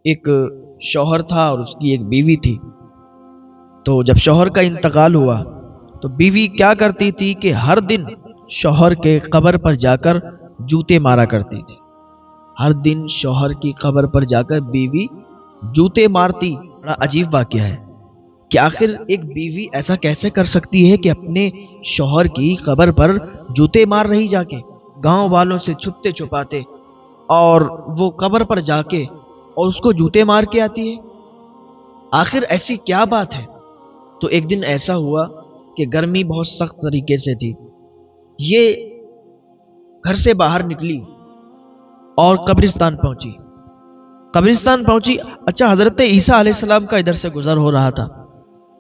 ایک شوہر تھا اور اس کی ایک بیوی تھی۔ تو جب شوہر کا انتقال ہوا تو بیوی کیا کرتی تھی کہ ہر دن شوہر کے قبر پر جا کر جوتے مارا کرتی تھی۔ ہر دن شوہر کی قبر پر جا کر بیوی جوتے مارتی۔ بڑا عجیب واقعہ ہے کہ آخر ایک بیوی ایسا کیسے کر سکتی ہے کہ اپنے شوہر کی قبر پر جوتے مار رہی جا کے، گاؤں والوں سے چھپتے چھپاتے، اور وہ قبر پر جا کے اور اس کو جوتے مار کے آتی ہے۔ آخر ایسی کیا بات ہے؟ تو ایک دن ایسا ہوا کہ گرمی بہت سخت طریقے سے تھی، یہ گھر سے باہر نکلی اور قبرستان پہنچی۔ اچھا، حضرت عیسیٰ علیہ السلام کا ادھر سے گزر ہو رہا تھا۔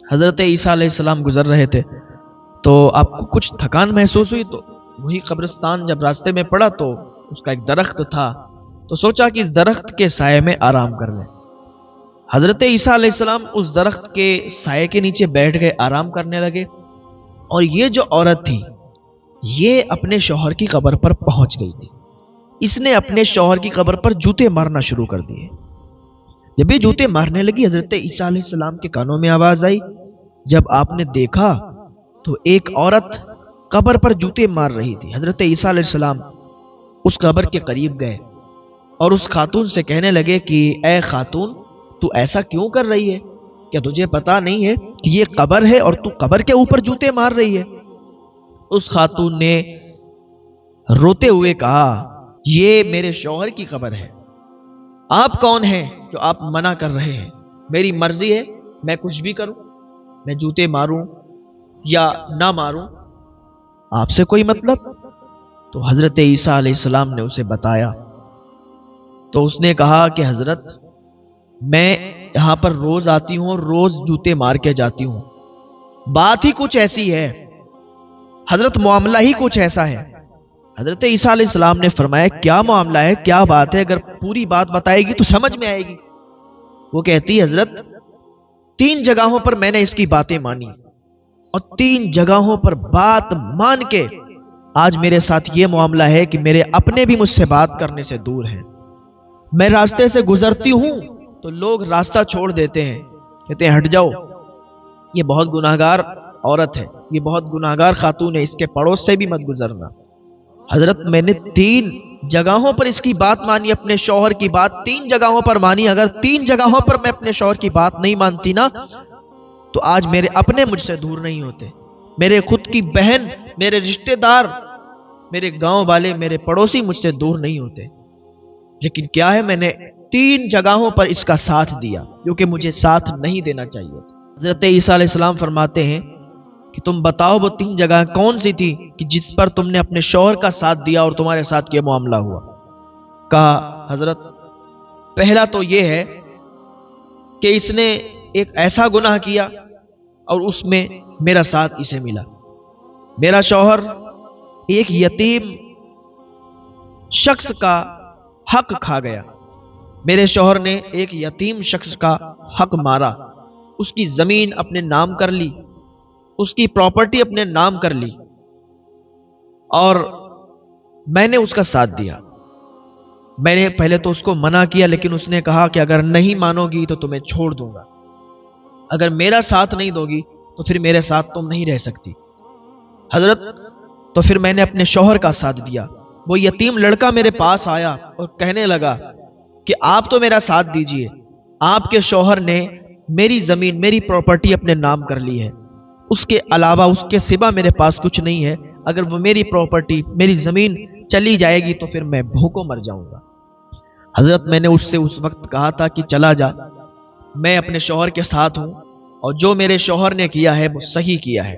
حضرت عیسیٰ علیہ السلام گزر رہے تھے تو آپ کو کچھ تھکان محسوس ہوئی، تو وہی قبرستان جب راستے میں پڑا تو اس کا ایک درخت تھا، تو سوچا کہ اس درخت کے سائے میں آرام کر لیں۔ حضرت عیسیٰ علیہ السلام اس درخت کے سائے کے نیچے بیٹھ گئے، آرام کرنے لگے، اور یہ جو عورت تھی یہ اپنے شوہر کی قبر پر پہنچ گئی تھی۔ اس نے اپنے شوہر کی قبر پر جوتے مارنا شروع کر دیے۔ جب یہ جوتے مارنے لگی، حضرت عیسیٰ علیہ السلام کے کانوں میں آواز آئی۔ جب آپ نے دیکھا تو ایک عورت قبر پر جوتے مار رہی تھی۔ حضرت عیسیٰ علیہ السلام اس قبر کے قریب گئے اور اس خاتون سے کہنے لگے کہ اے خاتون، تو ایسا کیوں کر رہی ہے؟ کیا تجھے پتا نہیں ہے کہ یہ قبر ہے اور تو قبر کے اوپر جوتے مار رہی ہے؟ اس خاتون نے روتے ہوئے کہا، یہ میرے شوہر کی قبر ہے، آپ کون ہیں جو آپ منع کر رہے ہیں؟ میری مرضی ہے، میں کچھ بھی کروں، میں جوتے ماروں یا نہ ماروں، آپ سے کوئی مطلب؟ تو حضرت عیسیٰ علیہ السلام نے اسے بتایا۔ تو اس نے کہا کہ حضرت، میں یہاں پر روز آتی ہوں اور روز جوتے مار کے جاتی ہوں، بات ہی کچھ ایسی ہے، حضرت معاملہ ہی کچھ ایسا ہے۔ حضرت عیسیٰ علیہ السلام نے فرمایا، کیا معاملہ ہے، کیا بات ہے؟ اگر پوری بات بتائے گی تو سمجھ میں آئے گی۔ وہ کہتی، حضرت 3 جگہوں پر میں نے اس کی باتیں مانی، اور 3 جگہوں پر بات مان کے آج میرے ساتھ یہ معاملہ ہے کہ میرے اپنے بھی مجھ سے بات کرنے سے دور ہیں۔ میں راستے سے گزرتی ہوں تو لوگ راستہ چھوڑ دیتے ہیں، کہتے ہیں ہٹ جاؤ، یہ بہت گناہگار عورت ہے، یہ بہت گناہگار خاتون ہے، اس کے پڑوس سے بھی مت گزرنا۔ حضرت میں نے 3 جگہوں پر اس کی بات مانی، اپنے شوہر کی بات 3 جگہوں پر مانی۔ اگر 3 جگہوں پر میں اپنے شوہر کی بات نہیں مانتی نا، تو آج میرے اپنے مجھ سے دور نہیں ہوتے، میرے خود کی بہن، میرے رشتہ دار، میرے گاؤں والے، میرے پڑوسی مجھ سے دور نہیں ہوتے۔ لیکن کیا ہے، میں نے 3 جگہوں پر اس کا ساتھ دیا جو کہ مجھے ساتھ نہیں دینا چاہیے تھا۔ حضرت عیسیٰ علیہ السلام فرماتے ہیں کہ تم بتاؤ وہ 3 جگہ کون سی تھی کہ جس پر تم نے اپنے شوہر کا ساتھ دیا اور تمہارے ساتھ یہ معاملہ ہوا؟ کہا، حضرت پہلا تو یہ ہے کہ اس نے ایک ایسا گناہ کیا اور اس میں میرا ساتھ اسے ملا۔ میرا شوہر ایک یتیم شخص کا حق کھا گیا، میرے شوہر نے ایک یتیم شخص کا حق مارا، اس کی زمین اپنے نام کر لی، اس کی پراپرٹی اپنے نام کر لی، اور میں نے اس کا ساتھ دیا۔ میں نے پہلے تو اس کو منع کیا، لیکن اس نے کہا کہ اگر نہیں مانو گی تو تمہیں چھوڑ دوں گا، اگر میرا ساتھ نہیں دو گی تو پھر میرے ساتھ تم نہیں رہ سکتی۔ حضرت تو پھر میں نے اپنے شوہر کا ساتھ دیا۔ وہ یتیم لڑکا میرے پاس آیا اور کہنے لگا کہ آپ تو میرا ساتھ دیجئے، آپ کے شوہر نے میری زمین، میری پراپرٹی اپنے نام کر لی ہے، اس کے علاوہ، اس کے سوا میرے پاس کچھ نہیں ہے، اگر وہ میری پراپرٹی، میری زمین چلی جائے گی تو پھر میں بھوکوں مر جاؤں گا۔ حضرت میں نے اس سے اس وقت کہا تھا کہ چلا جا، میں اپنے شوہر کے ساتھ ہوں، اور جو میرے شوہر نے کیا ہے وہ صحیح کیا ہے،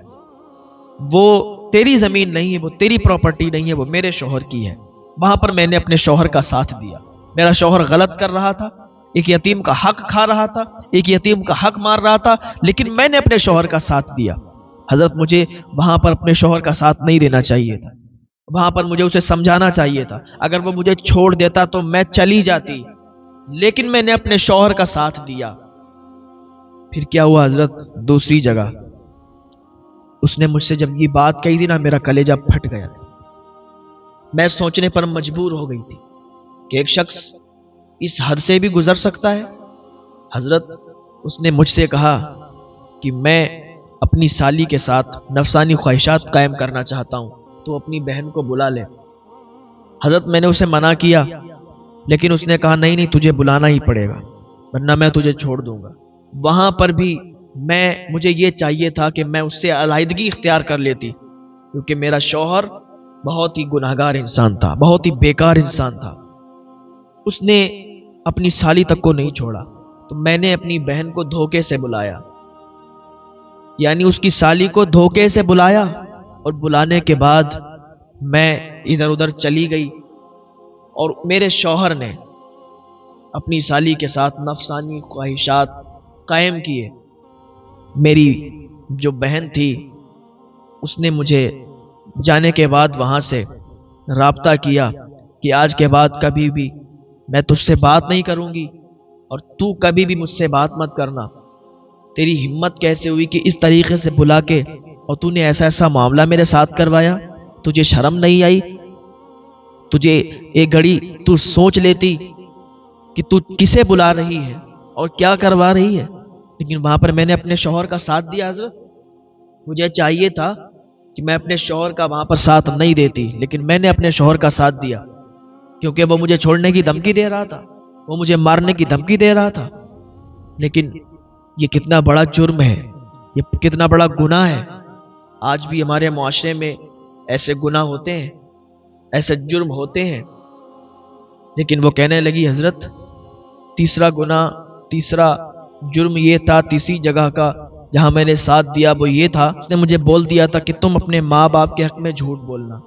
وہ تیری زمین نہیں ہے، وہ تیری پراپرٹی نہیں ہے، وہ میرے شوہر کی ہے۔ وہاں پر میں نے اپنے شوہر کا ساتھ دیا۔ میرا شوہر غلط کر رہا تھا، ایک یتیم کا حق کھا رہا تھا، ایک یتیم کا حق مار رہا تھا، لیکن میں نے اپنے شوہر کا ساتھ دیا۔ حضرت مجھے وہاں پر اپنے شوہر کا ساتھ نہیں دینا چاہیے تھا، وہاں پر مجھے اسے سمجھانا چاہیے تھا، اگر وہ مجھے چھوڑ دیتا تو میں چلی جاتی، لیکن میں نے اپنے شوہر کا ساتھ دیا۔ پھر کیا ہوا حضرت؟ دوسری جگہ اس نے مجھ سے جب یہ بات کہی تھی نا، میرا کلیجہ پھٹ گیا تھا۔ میں سوچنے پر مجبور ہو گئی تھی کہ ایک شخص اس حد سے بھی گزر سکتا ہے۔ حضرت اس نے مجھ سے کہا کہ میں اپنی سالی کے ساتھ نفسانی خواہشات قائم کرنا چاہتا ہوں، تو اپنی بہن کو بلا لے۔ حضرت میں نے اسے منع کیا، لیکن اس نے کہا نہیں تجھے بلانا ہی پڑے گا ورنہ میں تجھے چھوڑ دوں گا۔ وہاں پر بھی مجھے یہ چاہیے تھا کہ میں اس سے علیحدگی اختیار کر لیتی، کیونکہ میرا شوہر بہت ہی گناہگار انسان تھا، بہت ہی بیکار انسان تھا، اس نے اپنی سالی تک کو نہیں چھوڑا۔ تو میں نے اپنی بہن کو دھوکے سے بلایا، یعنی اس کی سالی کو دھوکے سے بلایا، اور بلانے کے بعد میں ادھر ادھر چلی گئی، اور میرے شوہر نے اپنی سالی کے ساتھ نفسانی خواہشات قائم کیے۔ میری جو بہن تھی اس نے مجھے جانے کے بعد وہاں سے رابطہ کیا کہ آج کے بعد کبھی بھی میں تجھ سے بات نہیں کروں گی، اور تو کبھی بھی مجھ سے بات مت کرنا۔ تیری ہمت کیسے ہوئی کہ اس طریقے سے بلا کے اور تو نے ایسا معاملہ میرے ساتھ کروایا؟ تجھے شرم نہیں آئی؟ تجھے ایک گھڑی تو سوچ لیتی کہ تو کسے بلا رہی ہے اور کیا کروا رہی ہے؟ لیکن وہاں پر میں نے اپنے شوہر کا ساتھ دیا۔ حضرت مجھے چاہیے تھا کہ میں اپنے شوہر کا وہاں پر ساتھ نہیں دیتی، لیکن میں نے اپنے شوہر کا ساتھ دیا، کیونکہ وہ مجھے چھوڑنے کی دھمکی دے رہا تھا، وہ مجھے مارنے کی دھمکی دے رہا تھا۔ لیکن یہ کتنا بڑا جرم ہے، یہ کتنا بڑا گناہ ہے۔ آج بھی ہمارے معاشرے میں ایسے گناہ ہوتے ہیں، ایسے جرم ہوتے ہیں۔ لیکن وہ کہنے لگی حضرت تیسرا گناہ، تیسرا جرم یہ تھا، تیسری جگہ کا جہاں میں نے ساتھ دیا وہ یہ تھا، اس نے مجھے بول دیا تھا کہ تم اپنے ماں باپ کے حق میں جھوٹ بولنا،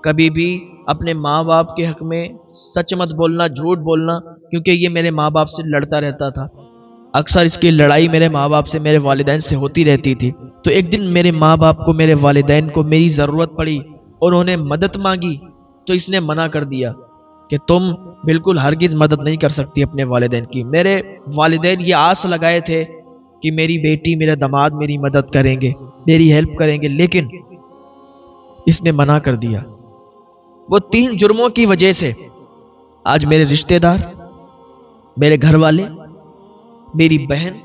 کبھی بھی اپنے ماں باپ کے حق میں سچ مت بولنا، جھوٹ بولنا، کیونکہ یہ میرے ماں باپ سے لڑتا رہتا تھا۔ اکثر اس کی لڑائی میرے ماں باپ سے، میرے والدین سے ہوتی رہتی تھی۔ تو ایک دن میرے ماں باپ کو، میرے والدین کو میری ضرورت پڑی، انہوں نے مدد مانگی، تو اس نے منع کر دیا کہ تم بالکل ہرگز مدد نہیں کر سکتی اپنے والدین کی۔ میرے والدین یہ آس لگائے تھے کہ میری بیٹی، میرے داماد میری مدد کریں گے، میری ہیلپ کریں گے، لیکن اس نے منع کر دیا۔ وہ 3 جرموں کی وجہ سے آج میرے رشتہ دار، میرے گھر والے، میری بہن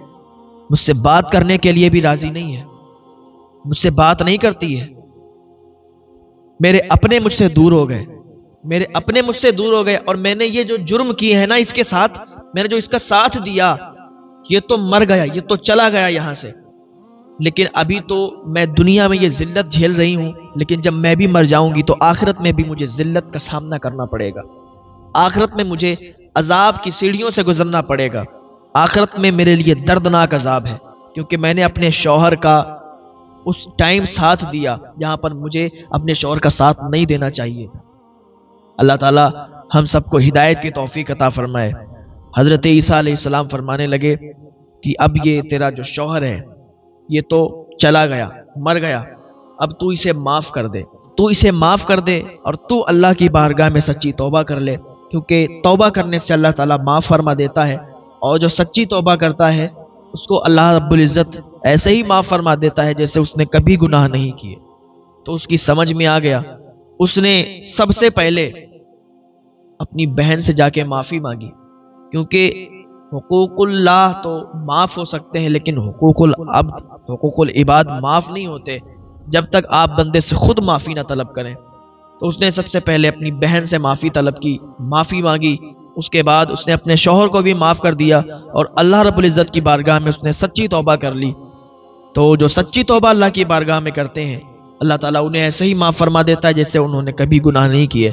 مجھ سے بات کرنے کے لیے بھی راضی نہیں ہے، مجھ سے بات نہیں کرتی ہے۔ میرے اپنے مجھ سے دور ہو گئے، میرے اپنے مجھ سے دور ہو گئے، اور میں نے یہ جو جرم کیے ہیں نا، اس کے ساتھ میں نے جو اس کا ساتھ دیا، یہ تو مر گیا، یہ تو چلا گیا یہاں سے، لیکن ابھی تو میں دنیا میں یہ ذلت جھیل رہی ہوں، لیکن جب میں بھی مر جاؤں گی تو آخرت میں بھی مجھے ذلت کا سامنا کرنا پڑے گا۔ آخرت میں مجھے عذاب کی سیڑھیوں سے گزرنا پڑے گا۔ آخرت میں میرے لیے دردناک عذاب ہے، کیونکہ میں نے اپنے شوہر کا اس ٹائم ساتھ دیا جہاں پر مجھے اپنے شوہر کا ساتھ نہیں دینا چاہیے تھا۔ اللہ تعالی ہم سب کو ہدایت کی توفیق عطا فرمائے۔ حضرت عیسیٰ علیہ السلام فرمانے لگے کہ اب یہ تیرا جو شوہر ہے یہ تو چلا گیا، مر گیا، اب تو اسے معاف کر دے، تو اسے معاف کر دے، اور تو اللہ کی بارگاہ میں سچی توبہ کر لے، کیونکہ توبہ کرنے سے اللہ تعالیٰ معاف فرما دیتا ہے، اور جو سچی توبہ کرتا ہے اس کو اللہ رب العزت ایسے ہی معاف فرما دیتا ہے جیسے اس نے کبھی گناہ نہیں کیے۔ تو اس کی سمجھ میں آ گیا، اس نے سب سے پہلے اپنی بہن سے جا کے معافی مانگی، کیونکہ حقوق اللہ تو معاف ہو سکتے ہیں، لیکن حقوق العبد، حقوق العباد معاف نہیں ہوتے جب تک آپ بندے سے خود معافی نہ طلب کریں۔ تو اس نے سب سے پہلے اپنی بہن سے معافی طلب کی، معافی مانگی، اس کے بعد اس نے اپنے شوہر کو بھی معاف کر دیا، اور اللہ رب العزت کی بارگاہ میں اس نے سچی توبہ کر لی۔ تو جو سچی توبہ اللہ کی بارگاہ میں کرتے ہیں، اللہ تعالیٰ انہیں ایسے ہی معاف فرما دیتا ہے جیسے انہوں نے کبھی گناہ نہیں کیے۔